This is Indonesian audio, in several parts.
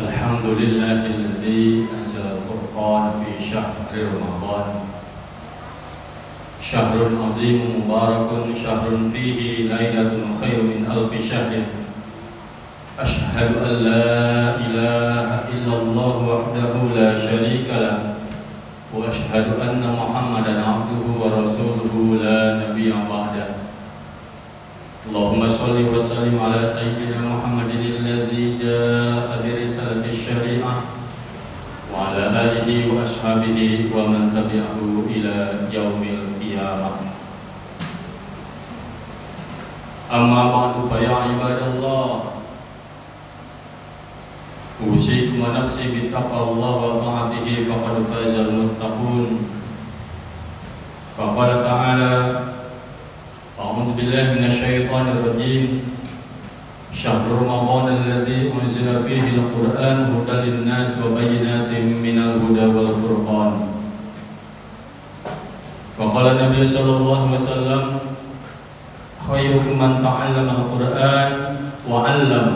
الحمد لله الذي أنزل الفرقان في شهر رمضان شهر عظيم مبارك شهر فيه ليلة خير من ألف شهر أشهد أن لا إله إلا الله وحده لا شريك له وأشهد أن محمدا عبده ورسوله لا نبي بعده اللهم صل وسلم على سيدنا محمد الذي جاء برسالة الشريعة وعلى آله وأصحابه ومن تبعه إلى يوم القيامة أما بعد فيا عباد الله أوصيكم ونفسي بتقوى الله وطاعته فقد فاز المتقون فقال تعالى أعوذ بالله من الشيطان الرجيم شهر رمضان الذي أنزل فيه القرآن هدى للناس وبينات من الهدى والفرقان وقال النبي صلى الله عليه وسلم خيركم من تعلم القرآن وعلم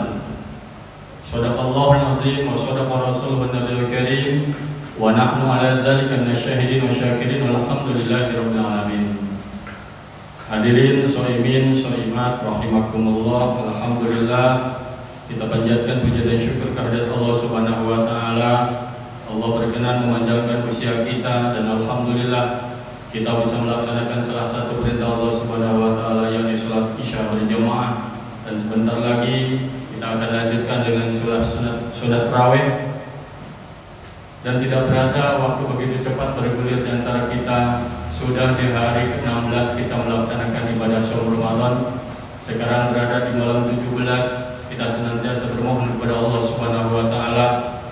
صدق الله العظيم وصدق رسوله النبي الكريم ونحن على ذلك من الشاهدين والشاكرين والحمد لله رب العالمين. Hadirin shaimin shaimat rahimakumullah, alhamdulillah kita panjatkan puji dan syukur kehadirat Allah Subhanahu wa taala. Allah berkenan memanjangkan usia kita dan alhamdulillah kita bisa melaksanakan salah satu perintah Allah Subhanahu wa taala yakni salat Isya berjamaah, dan sebentar lagi kita akan lanjutkan dengan sunat tarawih. Dan tidak berasa waktu begitu cepat bergulir di antara kita. Sudah di hari ke-16 kita melaksanakan ibadah Shaul Ramadan. Sekarang berada di malam 17. Kita senantiasa bermohon kepada Allah Subhanahu wa taala,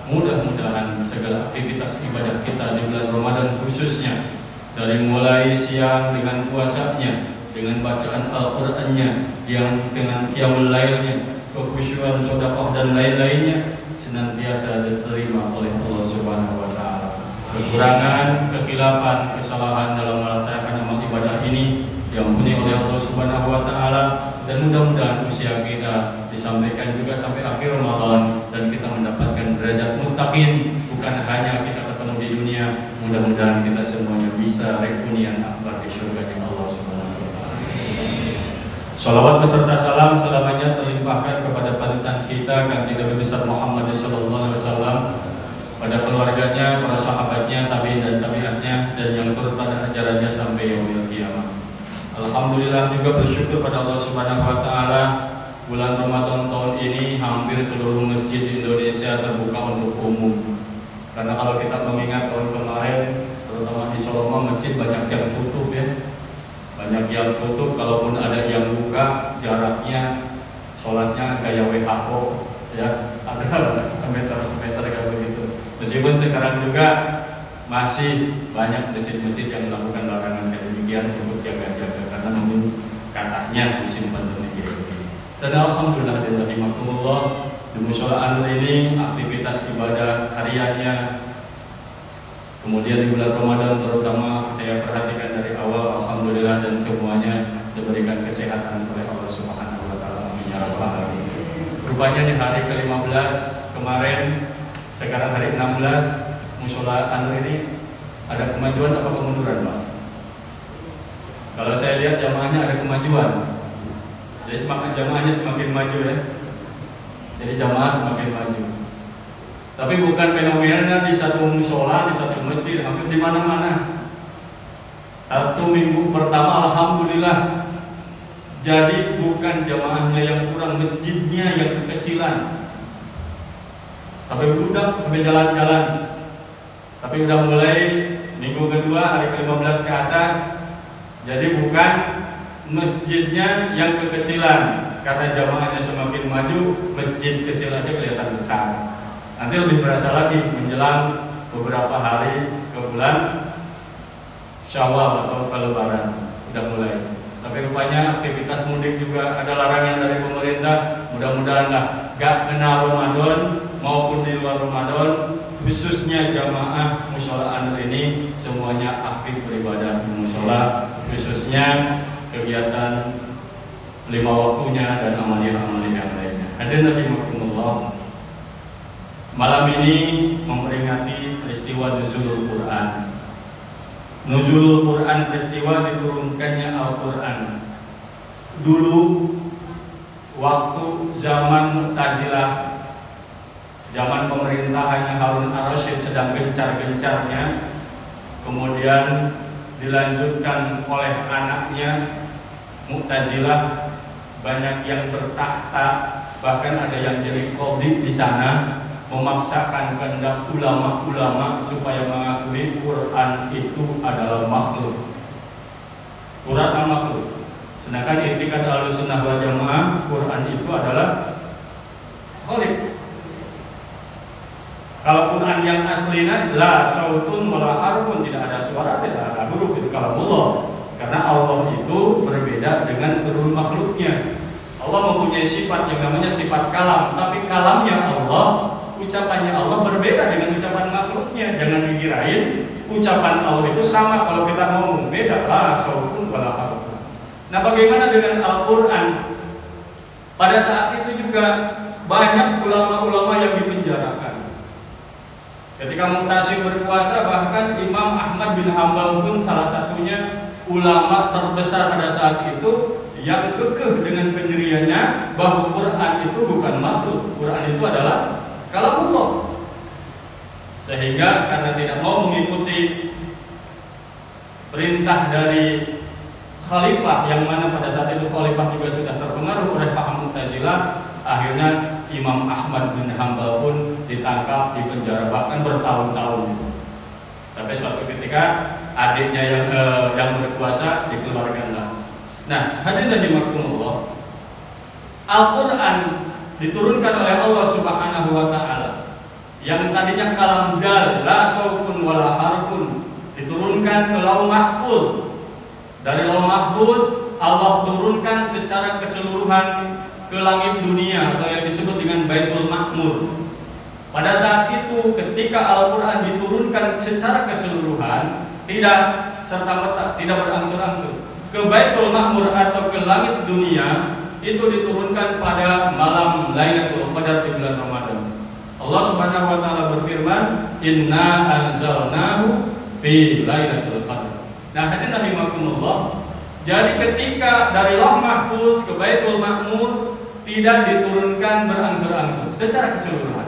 mudah-mudahan segala aktivitas ibadah kita di bulan Ramadan khususnya, dari mulai siang dengan puasanya, dengan bacaan Al-Qur'annya, yang dengan qiyamul lailnya, kekhusyuan, sedekah dan lain-lainnya senantiasa diterima oleh Allah Subhanahu wa taala. Kekurangan, kekhilafan, kesalahan dalam melaksanakan amal ibadah ini diampuni oleh Allah Subhanahu wa taala, dan mudah-mudahan usia kita disampaikan juga sampai akhir Ramadan dan kita mendapatkan derajat muttaqin, bukan hanya kita ketemu di dunia, mudah-mudahan kita semuanya bisa reunian akbar di surga Allah Subhanahu wa taala. Salawat beserta salam selamanya terlimpahkan kepada panutan kita Kanjeng Nabi besar Muhammad sallallahu alaihi wasallam, pada keluarganya, para sahabatnya, tabi'in dan tabi'atnya, dan yang turut pada ajarannya sampai yaumil qiyamah. Alhamdulillah juga bersyukur pada Allah Subhanahu wa taala, bulan Ramadan tahun ini hampir seluruh masjid di Indonesia terbuka untuk umum. Karena kalau kita mengingat tahun kemarin, terutama di Solo masjid banyak yang tutup ya. Banyak yang tutup, kalaupun ada yang buka, jaraknya sholatnya gaya WHO ya, ada semeter kayak begitu. Meskipun sekarang juga masih banyak masjid-masjid yang melakukan larangan demikian untuk jaga-jaga, karena mungkin katanya musim pandemi kayak begini. Dan alhamdulillah rahimakumullah, di mushola An-Nur ini aktivitas ibadah hariannya, kemudian di bulan Ramadan terutama saya perhatikan dari awal, alhamdulillah, dan semuanya diberikan kesehatan oleh Allah Subhanahu wa taala. Amin ya rabbal alamin. Rupanya di hari ke-15 kemarin, sekarang hari 16, mushola An-Nur ini ada kemajuan apa kemunduran, Pak? Kalau saya lihat jamaahnya ada kemajuan. Jadi semakin jamaahnya semakin maju ya. Jadi jamaah semakin maju. Tapi bukan fenomena di satu mushola, di satu masjid, hampir di mana-mana. Satu minggu pertama alhamdulillah. Jadi bukan jamaahnya yang kurang, masjidnya yang kekecilan. Sampai budak, sampai jalan-jalan. Tapi udah mulai minggu kedua, hari ke-15 ke atas. Jadi bukan masjidnya yang kekecilan, karena jamaahnya semakin maju, masjid kecil aja kelihatan besar. Nanti lebih berasa lagi menjelang beberapa hari ke bulan Syawal atau ke Lebaran udah mulai. Tapi rupanya aktivitas mudik juga ada larangan dari pemerintah. Mudah-mudahan lah gak kena Ramadan maupun di luar Ramadan, khususnya jamaah mushola An-Nur ini semuanya aktif beribadah di mushola, khususnya kegiatan 5 waktunya dan amalia-amalia yang lainnya. Hadirin rahimakumullah, Malam ini memperingati peristiwa Nuzulul Quran. Nuzulul Quran, peristiwa diturunkannya Al-Quran. Dulu waktu zaman Mu'tazilah, zaman pemerintahannya Harun ar-Rasyid sedang gencar-gencarnya, kemudian dilanjutkan oleh anaknya Mu'tazilah, banyak yang bertakhta, bahkan ada yang jadi qadhi di sana, memaksakan kehendak ulama-ulama supaya mengakui Quran itu adalah makhluk. Quran makhluk. Sedangkan i'tiqad Ahlussunnah wal Jamaah, Quran itu adalah khaliq. Kalau Quran yang aslinya la sautun wala harfun, tidak ada suara, tidak ada huruf, itu kalamullah. Karena Allah itu berbeda dengan seluruh makhluknya. Allah mempunyai sifat yang namanya sifat kalam, tapi kalamnya Allah, ucapannya Allah berbeda dengan ucapan makhluknya. Jangan dikirain ucapan Allah itu sama kalau kita ngomong, beda lah sautun wala harfun. Nah, bagaimana dengan Al-Quran? Pada saat itu juga banyak ulama-ulama yang dipenjarakan. Ketika Mu'tasim berkuasa, bahkan Imam Ahmad bin Hanbal pun salah satunya ulama terbesar pada saat itu yang kekeh dengan pendiriannya bahwa Quran itu bukan makhluk, Quran itu adalah kalamullah. Sehingga karena tidak mau mengikuti perintah dari khalifah, yang mana pada saat itu khalifah juga sudah terpengaruh oleh paham Mu'tazilah, akhirnya Imam Ahmad bin Hanbal pun ditangkap, dipenjara bahkan bertahun-tahun. Sampai suatu ketika adiknya yang berkuasa dikeluarkanlah. Nah, hadirin rahimakumullah, Al-Quran diturunkan oleh Allah Subhanahu wa Ta'ala, yang tadinya kalam dal, la sautun wala harfun, diturunkan ke Lauh Mahfuz. Dari Lauh Mahfuz Allah turunkan secara keseluruhan ke langit dunia, atau yang disebut dengan Baitul Ma'mur. Pada saat itu ketika Al-Quran diturunkan secara keseluruhan, tidak serta-merta, tidak berangsur-angsur, ke Baitul Ma'mur atau ke langit dunia, itu diturunkan pada malam Lailatul Qadar di bulan Ramadan. Allah Subhanahu wa Ta'ala berfirman, "Inna anzalnahu fi Lailatul Qadar." Nah, hadirin rahimakumullah, jadi ketika dari Lauh Mahfuz ke Baitul Ma'mur tidak diturunkan berangsur-angsur, secara keseluruhan.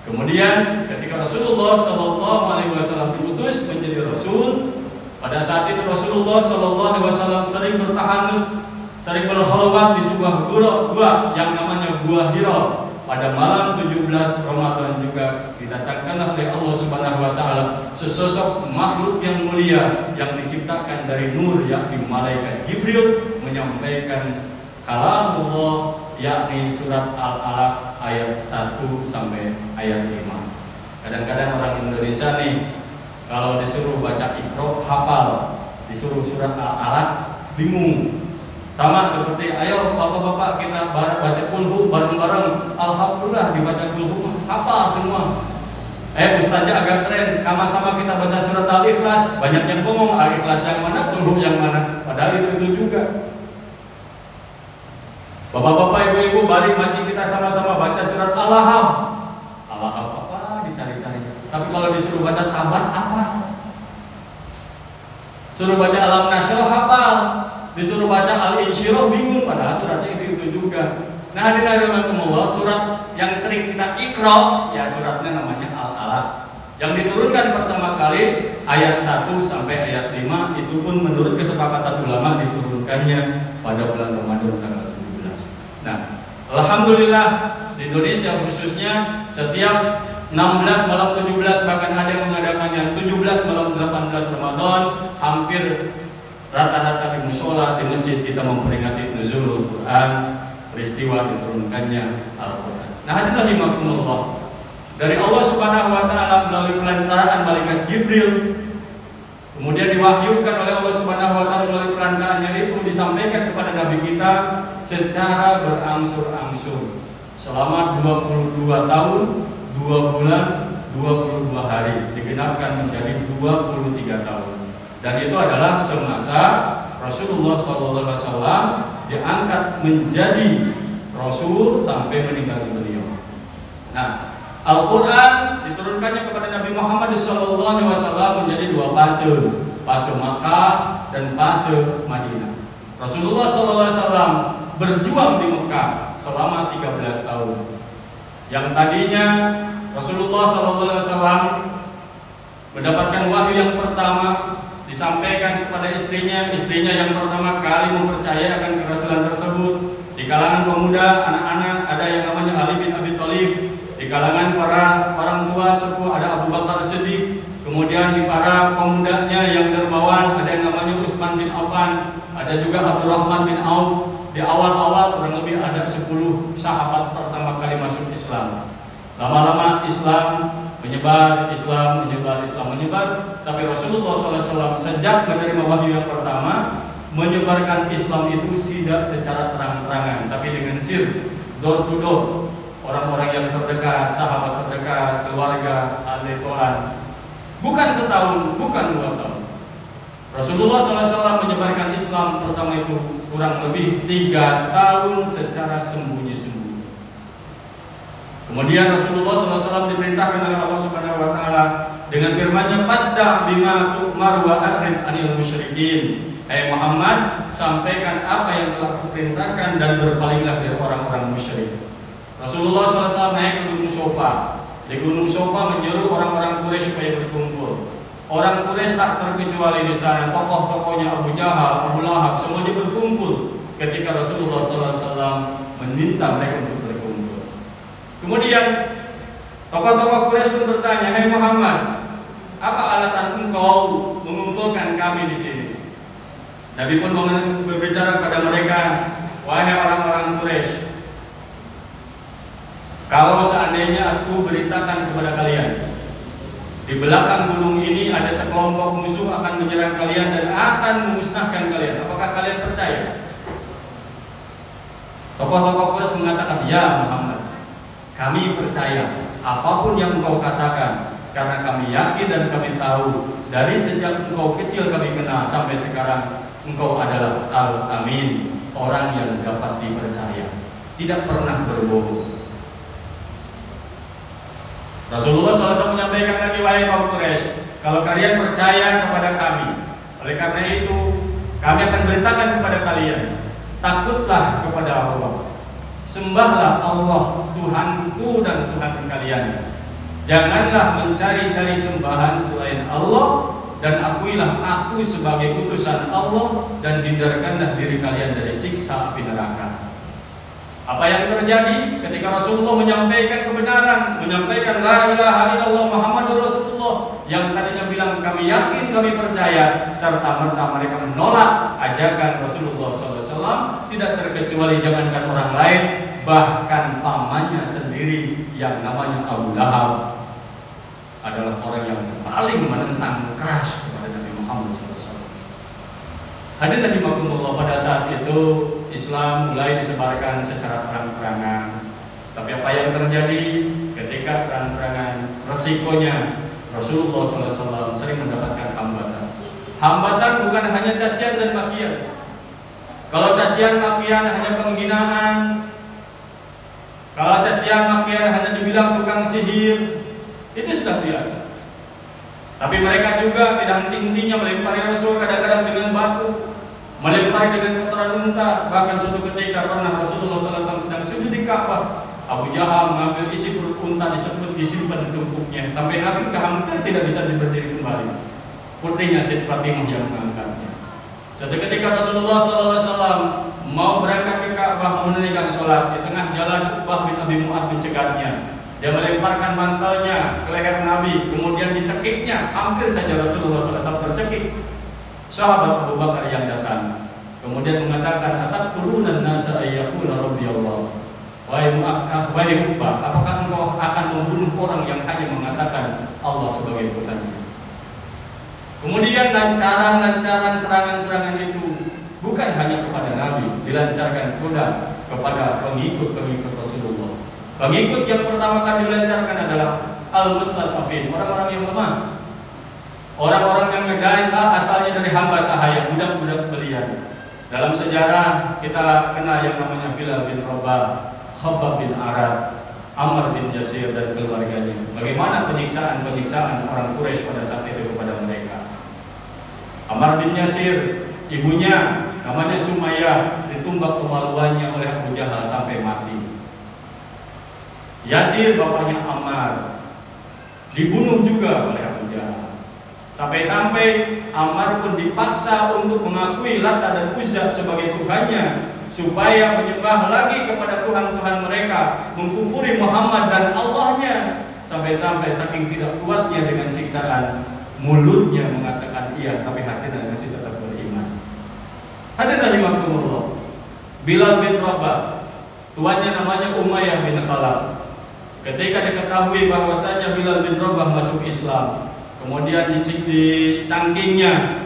Kemudian ketika Rasulullah Shallallahu Alaihi Wasallam diutus menjadi Rasul, pada saat itu Rasulullah Shallallahu Alaihi Wasallam sering bertahanus, sering berkhalwat di sebuah gua yang namanya Gua Hira. Pada malam 17 Ramadan juga didatangkanlah oleh Allah Subhanahu wa Ta'ala sesosok makhluk yang mulia yang diciptakan dari nur, yakni malaikat Jibril, menyampaikan kalamullah, yakni surat Al-Alaq ayat 1 sampai ayat 5. Kadang-kadang orang Indonesia nih, kalau disuruh baca Iqra hafal, disuruh surat Al-Alaq bingung. Sama seperti ayo bapak-bapak kita baca kulhu bareng-bareng, alhamdulillah dibaca kulhu hafal semua. Ustaznya agak keren, sama-sama kita baca surat Al-Ikhlas, banyak yang ngomong Al-Ikhlas yang mana, kulhu yang mana, padahal itu juga. Bapak-bapak, ibu-ibu, mari kita sama-sama baca surat Al-Lahab. Al-Lahab apa dicari-cari. Tapi kalau disuruh baca Tabat apa? Suruh baca Alam Nasyrah hafal. Disuruh baca Al-Insyirah bingung, padahal suratnya itu juga. Nah, hadirin rahimakumullah, surat yang sering kita Iqra, ya suratnya namanya Al-Alaq. Yang diturunkan pertama kali ayat 1 sampai ayat 5, itu pun menurut kesepakatan ulama diturunkannya pada bulan Ramadan tanggal 17. Nah, alhamdulillah di Indonesia khususnya setiap 16 malam 17, bahkan ada yang mengadakannya 17 malam 18 Ramadan, hampir rata-rata di musola, di masjid kita memperingati Nuzulul Quran, peristiwa diturunkannya Al-Quran. Nah, hadirin rahimakumullah, dari Allah Subhanahu wa Ta'ala melalui pelantaraan malaikat Jibril, kemudian diwahyukan oleh Allah Subhanahu wa Ta'ala melalui pelantarannya itu disampaikan kepada Nabi kita secara berangsur-angsur selama 22 tahun, 2 bulan, 22 hari, digenapkan menjadi 23 tahun. Dan itu adalah semasa Rasulullah SAW diangkat menjadi Rasul sampai meninggal beliau. Nah, Al-Quran diturunkannya kepada Nabi Muhammad SAW menjadi dua fase, fase Makkah dan fase Madinah. Rasulullah SAW berjuang di Mekah selama 13 tahun. Yang tadinya Rasulullah SAW mendapatkan wahyu yang pertama disampaikan kepada istrinya yang pertama kali mempercayakan kerasulan tersebut. Di kalangan pemuda, anak-anak ada yang namanya Ali bin Abi Thalib. Di kalangan para orang tua sepuh ada Abu Bakar Siddiq. Kemudian di para pemudanya yang dermawan ada yang namanya Utsman bin Affan. Ada juga Abdurrahman bin Auf. Di awal-awal kurang lebih ada 10 sahabat pertama kali masuk Islam. Lama-lama Islam menyebar. Tapi Rasulullah SAW sejak menerima wahyu yang pertama menyebarkan Islam itu tidak secara terang-terangan, tapi dengan sir, door to door. Orang-orang yang terdekat, sahabat terdekat, keluarga, aletoan. Bukan setahun, bukan 2 tahun. Rasulullah SAW menyebarkan Islam pertama itu kurang lebih 3 tahun secara sembunyi-sembunyi. Kemudian Rasulullah SAW diperintahkan oleh Allah Subhanahu Wa Taala dengan firman-Nya, "Fasda bima tu'mar wa a'rid 'anil musyrikin." Hai Muhammad, sampaikan apa yang telah kuperintahkan dan berpalinglah dari orang-orang musyrik. Rasulullah SAW naik ke Gunung Sofa. Di Gunung Sofa menyeru orang-orang Quraisy supaya berkumpul. Orang Quraisy tak terkecuali di sana. Tokoh-tokohnya Abu Jahal, Abu Lahab, semuanya berkumpul ketika Rasulullah SAW meminta mereka untuk berkumpul. Kemudian tokoh-tokoh Quraisy pun bertanya, "Hai Muhammad, apa alasan engkau mengumpulkan kami di sini?" Nabi pun berbicara kepada mereka, "Wahai orang-orang Quraisy, kalau seandainya aku beritakan kepada kalian, di belakang gunung ini ada sekelompok musuh akan menyerang kalian dan akan memusnahkan kalian, apakah kalian percaya?" Tokoh-tokoh Quraisy mengatakan, "Ya Muhammad, kami percaya apapun yang engkau katakan, karena kami yakin dan kami tahu dari sejak engkau kecil kami kenal sampai sekarang, engkau adalah Al-Amin, orang yang dapat dipercaya, tidak pernah berbohong." Rasulullah SAW menyampaikan lagi, "Wahai kaum Quraisy, kalau kalian percaya kepada kami, oleh karena itu kami akan beritakan kepada kalian, takutlah kepada Allah, sembahlah Allah Tuhanku dan Tuhan kalian, janganlah mencari-cari sembahan selain Allah, dan akuilah aku sebagai utusan Allah, dan hindarkanlah diri kalian dari siksa api neraka." Apa yang terjadi ketika Rasulullah menyampaikan kebenaran, menyampaikan la ilaha illallah Muhammadur Rasulullah, yang tadinya bilang kami yakin, kami percaya, serta merta mereka menolak ajakan Rasulullah SAW, tidak terkecuali jangankan orang lain, bahkan pamannya sendiri yang namanya Abu Lahab adalah orang yang paling menentang keras kepada Nabi Muhammad SAW. Hadirin rahimakumullah, pada saat itu Islam mulai disebarkan secara terang-terangan. Tapi apa yang terjadi ketika terang-terangan, resikonya Rasulullah SAW sering mendapatkan hambatan. Hambatan bukan hanya cacian dan makian. Kalau cacian makian hanya penghinaan, kalau cacian makian hanya dibilang tukang sihir, itu sudah biasa. Tapi mereka juga tidak henti-hentinya melempari Rasul, kadang-kadang dengan batu, melempari dengan kotoran unta. Bahkan suatu ketika pernah Rasulullah SAW sedang sujud di Ka'bah, Abu Jahal mengambil isi perut unta disebut disimpan di tumpuknya sampai Nabi hampir tidak bisa berdiri kembali. Putrinya Siti Fatimah yang mengangkatnya. Suatu ketika Rasulullah SAW mau berangkat ke Ka'bah menunaikan sholat, di tengah jalan Uqbah bin Abi Mu'ad mencegatnya. Dia melemparkan mantelnya ke leher Nabi, kemudian dicekiknya, hampir saja Rasulullah SAW tercekik. Sahabat Abu Bakar yang datang kemudian mengatakan, "Ataqtuluna an-nasa ayyaqula rabbi Allah." Wahai Uqbah, apakah engkau akan membunuh orang yang hanya mengatakan Allah sebagai Tuhannya? Kemudian lancaran serangan-serangan itu bukan hanya kepada Nabi, dilancarkan pula kepada pengikut-pengikut Rasulullah. Pengikut yang pertama kali dilancarkan adalah al-mustad'afin, orang-orang yang lemah, orang-orang yang asalnya dari hamba sahaya, budak-budak belian. Dalam sejarah kita kenal yang namanya Bilal bin Rabah, Khabbab bin Arad, Ammar bin Yasir dan keluarganya. Bagaimana penyiksaan orang Quraisy pada saat itu kepada mereka. Ammar bin Yasir, ibunya namanya Sumayyah, ditumbak kemaluannya oleh Abu Jahal sampai mati. Yasir, bapaknya Ammar, dibunuh juga oleh Abu Jahal. Sampai-sampai Ammar pun dipaksa untuk mengakui Lata dan Uzza sebagai Tuhannya, supaya menyembah lagi kepada Tuhan-Tuhan mereka, mengkufuri Muhammad dan Allahnya. Sampai-sampai saking tidak kuatnya dengan siksaan, mulutnya mengatakan iya, tapi hatinya masih tetap beriman. Hadirin rahimakumullah, Bilal bin Rabah, tuannya namanya Umayyah bin Khalaf. Ketika diketahui bahwasanya Bilal bin Rabah masuk Islam, kemudian di cangkingnya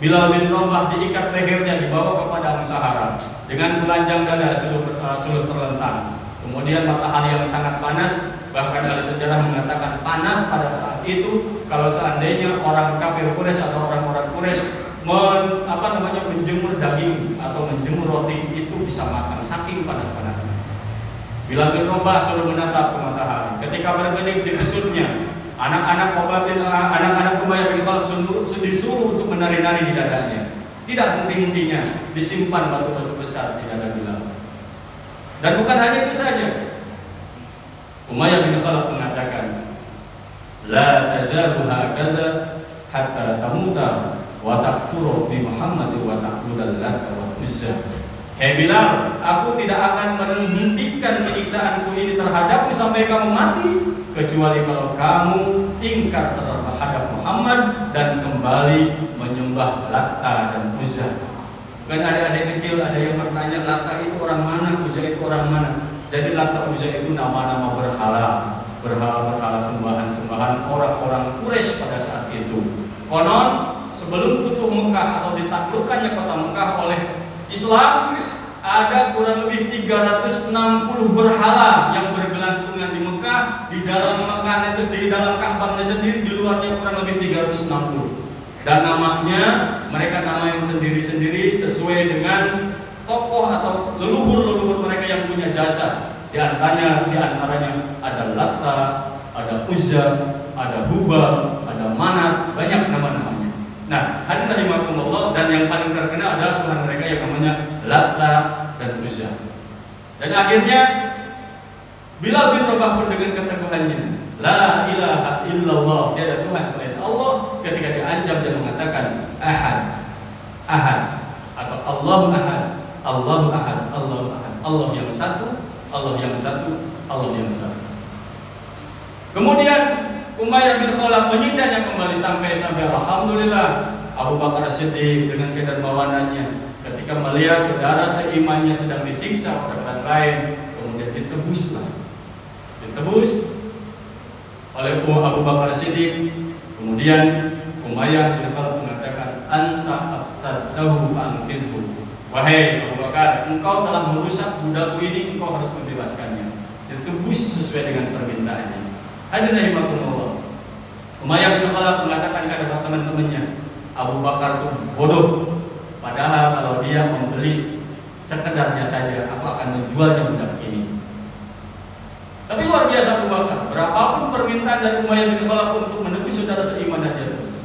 Bilal bin Rabah diikat lehernya, dibawa ke padang Sahara dengan telanjang dada, sulut terlentang. Kemudian matahari yang sangat panas, bahkan ahli sejarah mengatakan panas pada saat itu kalau seandainya orang kafir Quraisy atau orang-orang Quraisy menjemur daging atau menjemur roti itu bisa matang, saking panas-panasnya. Bilal bin Rabah suruh menatap ke matahari. Ketika berkedip di kesutnya, anak-anak Umayyah bin Khalaf disuruh untuk menari-nari di dadanya. Tidak henti-hentinya disimpan batu-batu besar di dada Bilal. Dan bukan hanya itu saja, Umayyah bin Khalaf mengatakan, la tazalu hakadha hatta tamuta wa takfuru bi Muhammad wa ta'budal Lata wa Uzza. Hei Bilal, aku tidak akan menghentikan penyiksaanku ini terhadapmu sampai kamu mati, kecuali kalau kamu ingkar terhadap Muhammad dan kembali menyembah Lata dan Uzza. Kan adik-adik kecil ada yang bertanya, Lata itu orang mana, Uzza itu orang mana? Jadi Lata Uzza itu nama-nama berhala sembahan-sembahan orang-orang Quraisy pada saat itu. Konon sebelum Futuh Mekah atau ditaklukkannya kota Mekah oleh Islam, ada kurang lebih 360 berhala yang bergelantungan di Mekah, di dalam Mekah itu, di dalam Ka'bahnya sendiri, di luarnya kurang lebih 360. Dan namanya mereka namain sendiri-sendiri sesuai dengan tokoh atau leluhur-leluhur mereka yang punya jasa. Di antaranya ada Lata, ada Uzza, ada Hubal, ada Manat, banyak nama-namanya. Nah, hadirin rahimakumullah, dan yang paling terkenal adalah Tuhan mereka yang namanya Lata dan Uzza. Dan akhirnya Bilal bin Rabah pun dengan keteguhannya, la ilaha illallah, tiada Tuhan selain Allah, ketika diancam dia mengatakan ahad, ahad, atau Allahu ahad, Allahu ahad, Allahu ahad, Allah yang satu, Allah yang satu, Allah yang satu. Kemudian Umayyah bin Khalaf menyiksanya kembali sampai alhamdulillah Abu Bakar Siddiq dengan kedermawanannya ketika melihat saudara seimannya sedang disiksa oleh orang lain, kemudian ditebus oleh Abu Bakar Siddiq. Kemudian Umayyah bin Khalaf mengatakan, anta afsadtahu fa'anqidhu, wahai Abu Bakar, engkau telah merusak budakku ini, engkau harus membebaskannya. Ditebus sesuai dengan permintaannya. Hadirin rahimakumullah, Umayyah bin Khalaf mengatakan kepada teman-temannya, Abu Bakar itu bodoh, padahal kalau dia membeli sekedarnya saja, aku akan menjualnya budak ini. Tapi luar biasa Abu Bakar, berapapun permintaan dari Umayyah bin Khalaf untuk menebus saudara seiman saja terus.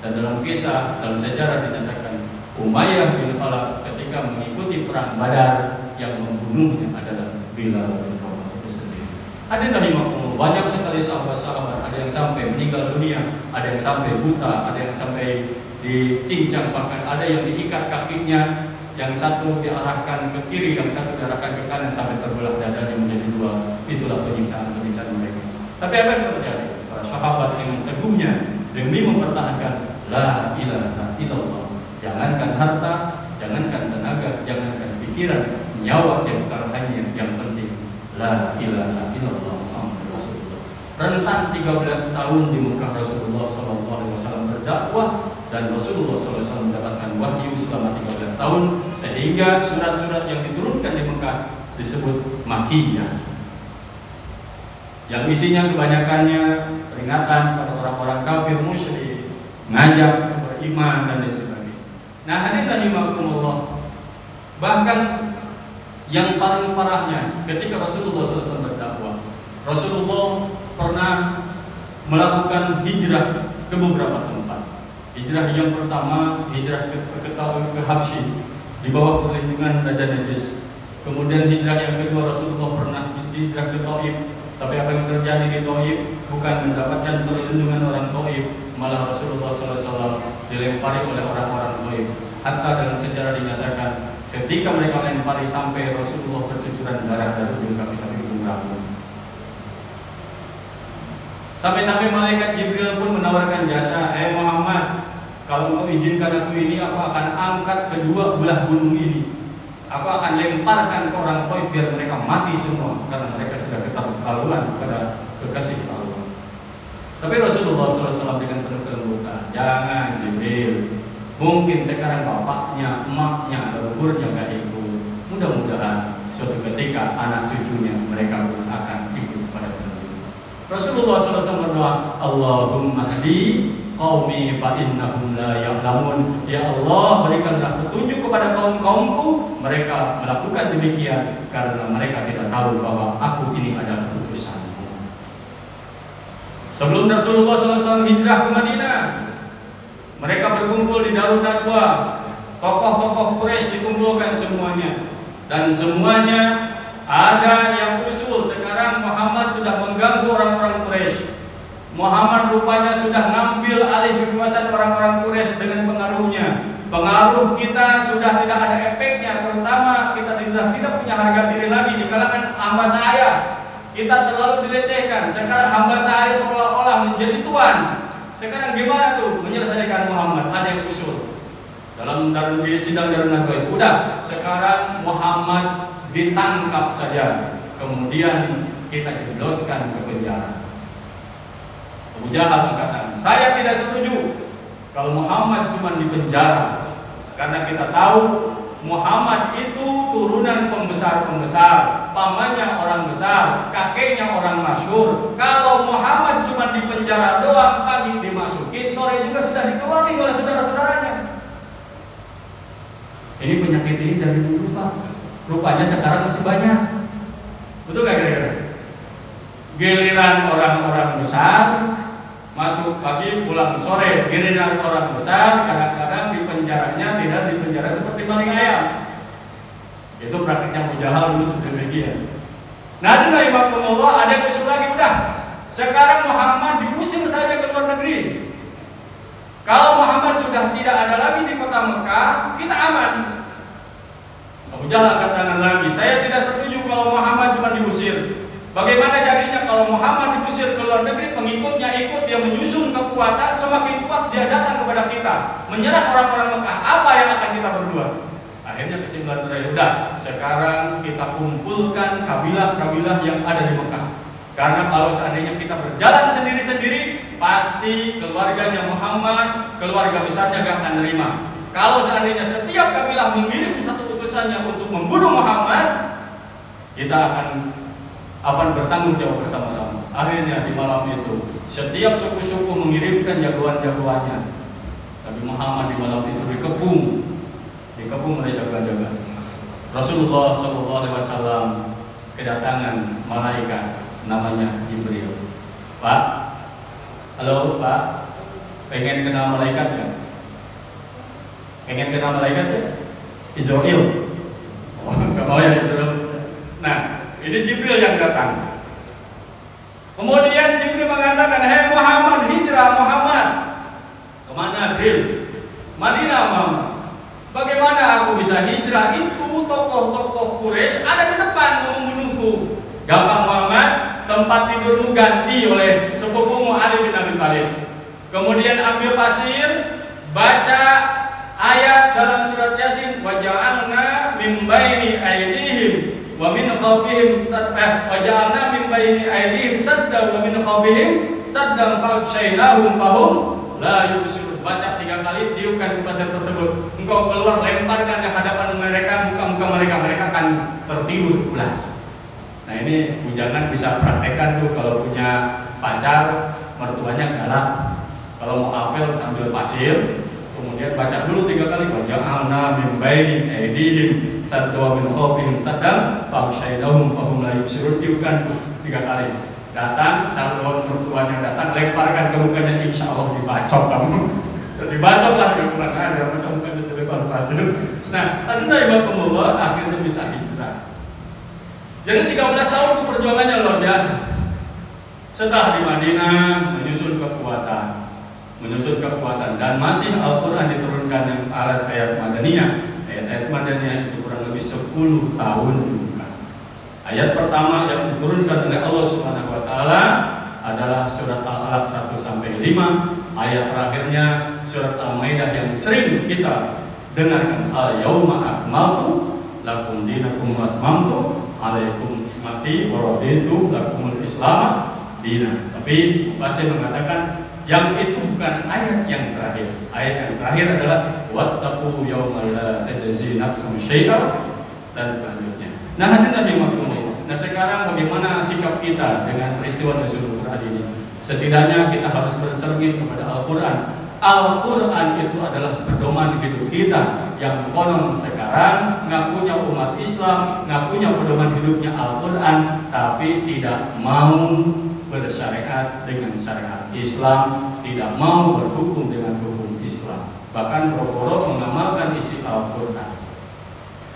Dan dalam kisah, dalam sejarah dinyatakan Umayyah bin Khalaf ketika mengikuti perang Badar, yang membunuhnya adalah Bilal bin Rabah itu sendiri. Hadirin rahimakumullah, banyak sekali sahabat-sahabat, ada yang sampai meninggal dunia, ada yang sampai buta, ada yang sampai dicincang, bahkan ada yang diikat kakinya, yang satu diarahkan ke kiri, yang satu diarahkan ke kanan sampai terbelah dadanya menjadi dua. Itulah penyiksaan mereka. Tapi apa yang terjadi? Para sahabat dengan teguhnya demi mempertahankan la ilaha illallah, jangankan harta, jangankan tenaga, jangankan pikiran, nyawa yang terhanya, yang penting la ilaha illallah Muhammad Rasulullah. Rentang 13 tahun di Mekah Rasulullah SAW berdakwah, dan Rasulullah SAW mendapatkan wahyu selama 13 tahun, sehingga surat-surat yang diturunkan di Mekah disebut Makkiyah, yang isinya kebanyakannya peringatan pada orang-orang kafir musyrik, ngajak beriman dan lain sebagainya. Nah, hadirin rahimakumullah, bahkan yang paling parahnya ketika Rasulullah SAW berdakwah, Rasulullah pernah melakukan hijrah ke beberapa tempat. Hijrah yang pertama, hijrah ke Habsyi di bawah perlindungan Raja Najis. Kemudian hijrah yang kedua, Rasulullah pernah hijrah ke Taif. Tapi apa yang terjadi di Taif bukan mendapatkan perlindungan orang Taif, malah Rasulullah SAW dilempari oleh orang-orang Taif. Hatta dalam sejarah dinyatakan ketika mereka lempari sampai Rasulullah bercucuran darah dari ujung kaki sampai ujung rambut. Sampai-sampai malaikat Jibril pun menawarkan jasa, Muhammad, kalau engkau izinkan aku ini, aku akan angkat kedua belah gunung ini. Aku akan lemparkan ke orang Taif biar mereka mati semua karena mereka sudah keterlaluan kepada kekasih Allah. Tapi Rasulullah SAW dengan penuh kelembutan, jangan Jibril. Mungkin sekarang bapaknya, emaknya, leluhurnya nggak ikut. Mudah-mudahan suatu ketika anak cucunya mereka pun akan ikut pada Nabi. Rasulullah SAW berdoa, Allahumma hdi qaumi fa innahum la ya'lamun. Ya Allah, berikanlah petunjuk kepada kaum-kaumku, mereka melakukan demikian karena mereka tidak tahu bahwa aku ini adalah utusanmu. Sebelum Rasulullah SAW hijrah ke Madinah, mereka berkumpul di Darun Nadwa. Tokoh-tokoh Quraisy dikumpulkan semuanya, dan semuanya ada yang usul. Sekarang Muhammad sudah mengganggu orang-orang Quraisy. Muhammad rupanya sudah ngambil alih kekuasaan orang-orang Quraisy dengan pengaruhnya. Pengaruh kita sudah tidak ada efeknya, terutama kita tidak punya harga diri lagi di kalangan hamba saya. Kita terlalu dilecehkan. Sekarang hamba saya seolah-olah menjadi tuan. Sekarang gimana tuh menyelesaikan Muhammad? Ada yang usul dalam sidang Darun Nadwa. Udah, sekarang Muhammad ditangkap saja, kemudian kita jebloskan ke penjara. Abu Jahal mengatakan, saya tidak setuju kalau Muhammad cuma di penjara, karena kita tahu Muhammad itu turunan pembesar-pembesar, pamannya orang besar, kakeknya orang masyhur. Kalau Muhammad cuma di penjara doang, pagi dimasukin, sore juga sudah dikeluarin oleh saudara-saudaranya. Ini penyakit ini dari dulu, Pak. Rupanya sekarang masih banyak. Betul nggak kira-kira? Giliran orang-orang besar masuk pagi pulang sore, giliran orang besar kadang-kadang di penjaranya tidak di penjara seperti maling ayam. Itu praktiknya Abu Jahal dulu seperti demikian. Nah, itu Allah ada yang usul lagi, udah. Sekarang Muhammad diusir saja ke luar negeri. Kalau Muhammad sudah tidak ada lagi di kota Mekah, kita aman. Abu Jahal katakan lagi, saya tidak setuju kalau Muhammad cuma diusir. Bagaimana jadinya kalau Muhammad diusir ke luar negeri, pengikutnya ikut, dia menyusun kekuatan, semakin kuat dia datang kepada kita, menyerang orang-orang Mekah. Apa yang akan kita berbuat? Akhirnya kesimpulan terakhir, udah, sekarang kita kumpulkan kabilah-kabilah yang ada di Mekah. Karena kalau seandainya kita berjalan sendiri-sendiri, pasti keluarganya Muhammad, keluarga besarnya gak akan nerima. Kalau seandainya setiap kabilah mengirim satu utusannya untuk membunuh Muhammad, kita akan bertanggung jawab bersama-sama. Akhirnya di malam itu setiap suku-suku mengirimkan jagoan-jagoannya. Tapi Muhammad di malam itu dikepung oleh jagoan-jagoan. Rasulullah SAW kedatangan malaikat namanya Jibril. Pak, halo Pak, pengen kenal malaikat kan? Pengen kenal malaikat ya? Israil. Oh, nggak mau ya Israil. Nah, ini Jibril yang datang. Kemudian Jibril mengatakan, "Hei Muhammad, hijrah Muhammad." Kemana Jibril? Madinah Muhammad. Bagaimana aku bisa hijrah? Itu tokoh-tokoh Quraisy ada di depan menunggu. Gampang Muhammad, tempat tidurmu ganti oleh sepupumu Ali bin Abi Thalib. Kemudian ambil pasir, baca ayat dalam surat Yasin, "Wa ja'alna min baini aydihim wa min khalfihim sadda wa ja'alna min baini aydihim sadda wa min khalfihim saddan fa'shaynahum fahum la yubsirun." Baca 3 kali, tiupkan ke pasir tersebut. Engkau keluar, lemparkan ke hadapan mereka, muka-muka mereka akan tertidur pulas. Nah, ini bujangan bisa praktekkan tuh kalau punya pacar, mertuanya galak. Kalau mau apel, ambil pasir, kemudian baca dulu 3 kali, wa ja'alna min baini aydihim sadda wa min khalfihim saddan fa'shaynahum fahum la yubsirun. Tiupkan 3 kali. Datang, calon mertuanya datang, lemparkan ke mukanya, insya Allah dibacok kamu. Dibacok lah, dia pulang ada masa mukanya dilempar pasir. Nah, anda ibadah akhirnya bisa hijrah. Jadi 13 tahun itu perjuangannya luar biasa. Setelah di Madinah menyusun kekuatan dan masih Al-Quran diturunkan yang ayat Madaniyah. Ayat Madaniyah itu kurang lebih 10 tahun juga. Ayat pertama yang diturunkan oleh Allah Subhanahu wa taala adalah surat Al-Alaq 1 sampai 5. Ayat terakhirnya surat Al-Maidah yang sering kita dengarkan, al-yauma akmaltu lakum dinakum wa atmamtu alaikum nikmati wa raditu lakumul islam dinan. Tapi Basir mengatakan yang itu bukan ayat yang terakhir. Ayat yang terakhir adalah wattaqu yawmal la tajzi nafsun syai'a dan selanjutnya. Nah, hadirin dimaklumi. Nah, sekarang bagaimana sikap kita dengan peristiwa nuzul Quran ini? Setidaknya kita harus bercermin kepada Al-Quran. Al-Quran itu adalah pedoman hidup kita. Yang konon sekarang ngakunya umat Islam, ngakunya pedoman hidupnya Al-Quran, tapi tidak mau bersyariat dengan syariat Islam, tidak mau berhukum dengan hukum Islam, bahkan boro-boro mengamalkan isi Al-Quran.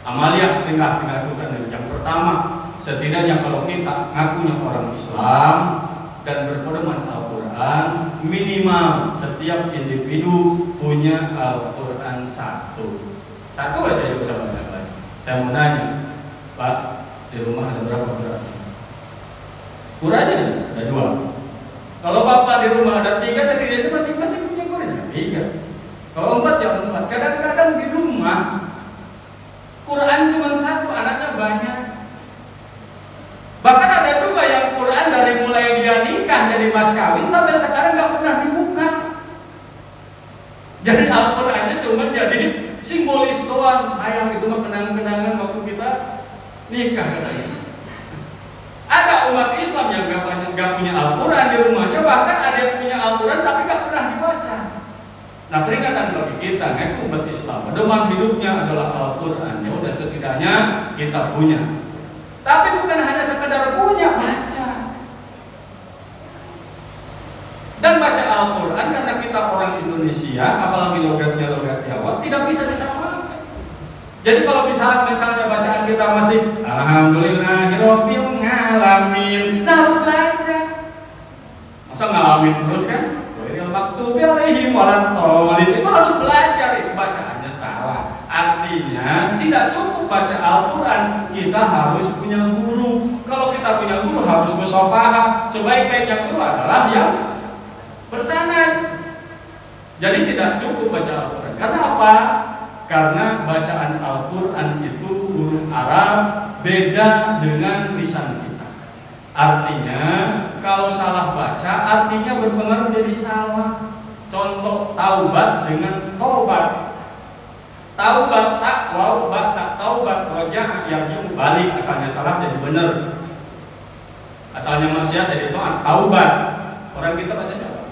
Amalia tinggal dilakukan yang pertama, setidaknya kalau kita ngakunya orang Islam dan berpedoman Al-Quran, minimal setiap individu punya Al-Quran satu aja yang bisa banyak lagi. Saya mau nanya, Pak, di rumah ada berapa berarti? Qurannya ada 2. Kalau Bapak di rumah ada 3, setidaknya masing-masing punya Quran ada 3. Kalau 4 ya 4. Kadang-kadang di rumah Quran cuma 1, anaknya banyak. Bahkan ada juga yang Quran dari mulai dia nikah jadi mas kawin sampai sekarang nggak pernah dibuka. Jadi Al-Qurannya cuma jadi simbolis doang. Sayang, itu mah kenang-kenangan waktu kita nikah katanya. Ada umat Islam yang nggak punya Al-Quran di rumahnya, bahkan ada yang punya Al-Quran tapi nggak pernah dibaca. Nah, peringatan bagi kita, ngaku umat Islam, pedoman hidupnya adalah Al-Quran. Ya udah, setidaknya kita punya. Tapi bukan hanya sekedar punya, baca. Dan baca Al-Quran karena kita orang Indonesia, apalagi logatnya logat Jawa, tidak bisa disamakan. Jadi kalau misalnya bacaan kita masih Alhamdulillahirabbil alamin, nah harus belajar. Masa ngalamin terus kan? Ghairil maghdubi alaihim waladhdallin, itu harus belajar, itu bacaannya salah. Artinya tidak cukup baca Al-Quran, kita harus punya guru. Kalau kita punya guru harus musyafahah. Sebaik-baiknya guru adalah yang bersanad. Jadi tidak cukup baca Al-Quran. Karena apa? Karena bacaan Al-Quran itu huruf Arab beda dengan lisan kita. Artinya kalau salah baca artinya berpengaruh jadi salah. Contoh taubat dengan tobat. Taubat tak waw ba tak taubat wajah yang balik, asalnya salah jadi benar. Asalnya maksiat jadi taat. Taubat. Orang kita bacanya apa?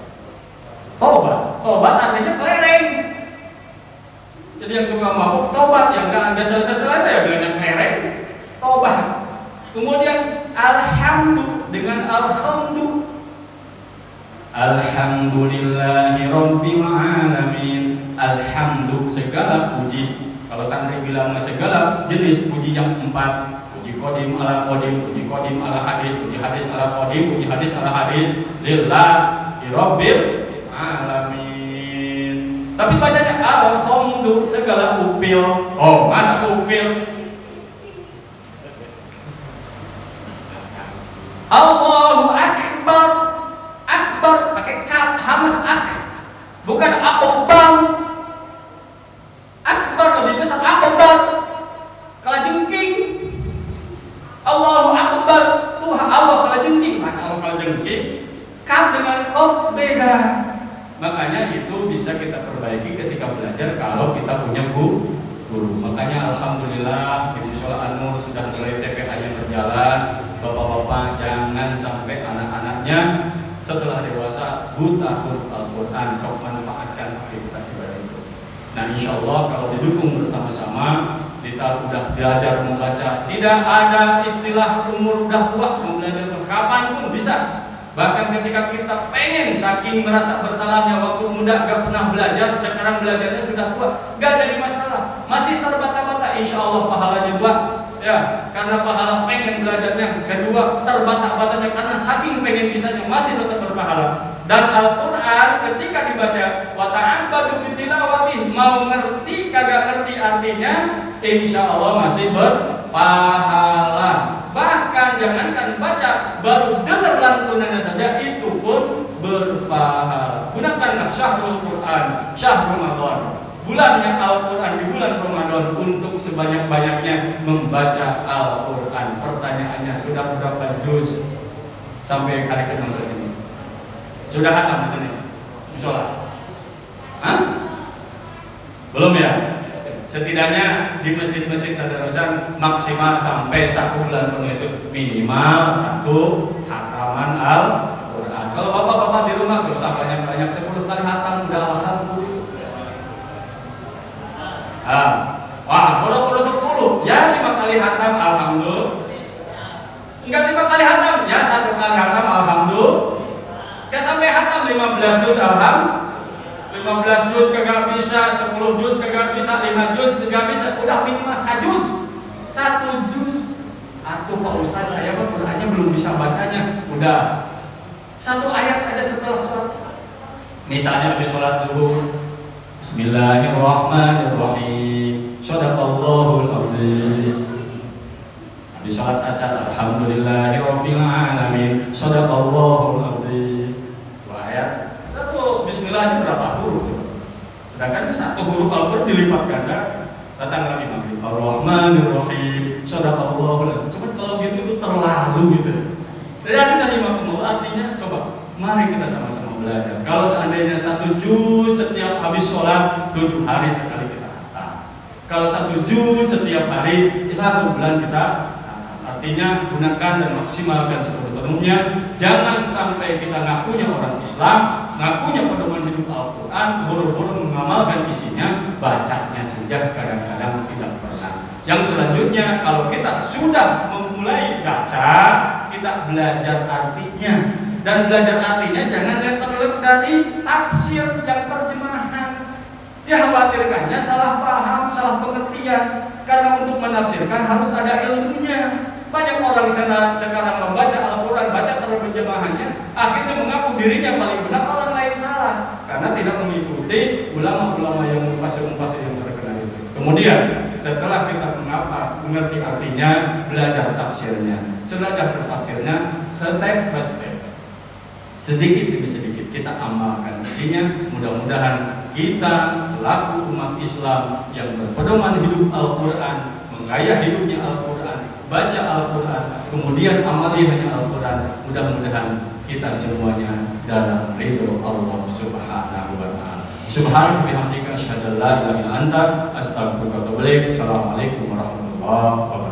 Tobat. Tobat artinya kelereng. Jadi yang suka mabuk tobat, yang enggak selesai-selesai ya bilangnya kelereng. Tobat. Kemudian alhamdu dengan alhamdu. Alhamdulillahi rabbil alamin. Alhamdu segala puji. Kalau santri bilang segala jenis puji yang 4. Puji qadim ala qadim, puji qadim ala hadis, puji hadis ala qadim, puji hadis ala hadis. Lillahi rabbil alamin. Tapi bacanya alhamdu segala upil. Oh, masa upil? Allahu akbar. Akbar pakai kaf, hamas ak. Bukan akbar. Akbar lebih besar, akbar. Kalajengking. Allahu akbar. Tuhan Allah kalajengking. Masa Allah kalajengking? Kaf dengan kaf beda. Makanya itu bisa kita perbaiki ketika belajar kalau kita punya guru. Makanya alhamdulillah di Mushola An-Nur sudah mulai TPA-nya berjalan. Bapak-bapak jangan sampai anak-anaknya setelah dewasa buta huruf Al-Quran, sok manfaatkan aktivitas ibadah itu. Nah, insya Allah kalau didukung bersama-sama, kita sudah belajar membaca, tidak ada istilah umur udah tua mau belajar kapanpun bisa. Bahkan ketika kita pengen, saking merasa bersalahnya waktu muda gak pernah belajar, sekarang belajarnya sudah tua, gak jadi masalah, masih terbata-bata, insya Allah pahalanya buat ya, karena pahala pengen belajarnya. Kedua, terbata-batanya karena saking pengen bisanya, masih tetap berpahala. Dan Al-Quran ketika dibaca wa ta'abbadu bitilawati, mau ngerti kagak ngerti artinya, insya Allah masih berpahala. Bahkan jangankan baca, baru dengar lantunannya saja itu pun berpahala. Gunakanlah syahrul Quran, syahrul Ramadan, bulannya Al-Quran di bulan Ramadan untuk sebanyak-banyaknya membaca Al-Quran. Pertanyaannya, sudah berapa juz sampai hari ke-16 ini? Sudah hatam di sini? Musola? Hah? Belum ya? Setidaknya di masjid-masjid tadarusan maksimal sampai 1 bulan penuh itu minimal 1 hataman Al-Quran. Kalau bapak-bapak di rumah gak usah banyak-banyak, 10 kali hatam udah alhamdulillah. Wah, pura-pura 10 ya 5 kali hatam alhamdulillah. Enggak 5 kali hatam ya 1 kali hatam alhamdulillah. Gak sampai hatam 15 juz alhamdulillah. 15 juz kagak bisa, 10 juz kagak bisa, 5 juz kagak bisa, udah minimal 1 juz. 1 juz. Atuh Pak Ustaz, saya mah Qur'annya belum bisa bacanya. Udah 1 ayat aja setelah sholat. Misalnya habis sholat subuh, Bismillahirrahmanirrahim, Shadaqallahul azim. Habis sholat asar, Alhamdulillahirabbil alamin, Shadaqallahul azim. 2 ayat. Bismillah itu berapa huruf? Sedangkan 1 huruf Al-Quran dilipat ganda. Datang lagi maghrib, Ar-Rahmanir-Rahim, Shadaqallahul azim. Cuma kalau gitu itu terlalu gitu. Dan dari makmur artinya coba, mari kita sama-sama belajar. Kalau seandainya 1 juz setiap habis sholat, 7 hari sekali kita hatam. Kalau 1 juz setiap hari, 1 bulan kita hatam. Artinya gunakan dan maksimalkan sepenuhnya. Jangan sampai kita ngakunya orang Islam, ngakunya pedoman hidup Al-Quran, buru-buru mengamalkan isinya, bacanya sudah kadang-kadang tidak pernah. Yang selanjutnya, kalau kita sudah memulai baca, kita belajar artinya. Dan belajar artinya jangan letter dari tafsir dan terjemahan. Dikhawatirkannya salah paham, salah pengertian. Karena untuk menafsirkan harus ada ilmunya. Banyak orang sekarang membaca Al-Quran, baca terjemahannya, akhirnya mengaku dirinya paling benar, orang lain salah, karena tidak mengikuti ulama-ulama yang mufassir-mufassir yang terkenal itu. Kemudian setelah kita mengerti artinya, belajar tafsirnya. Belajar tafsirnya step by step, sedikit demi sedikit kita amalkan isinya. Mudah-mudahan kita selaku umat Islam yang berpedoman hidup Al-Quran, menggaya hidupnya Al-Quran, baca Al-Quran, kemudian amali hanya Al-Quran. Mudah-mudahan kita semuanya dalam ridho Allah Subhanahu wa ta'ala. Subhanaka bihamdika asyhadu an la ilaha illa anta astaghfiruka wa atubu ilaik. Assalamualaikum warahmatullahi wabarakatuh.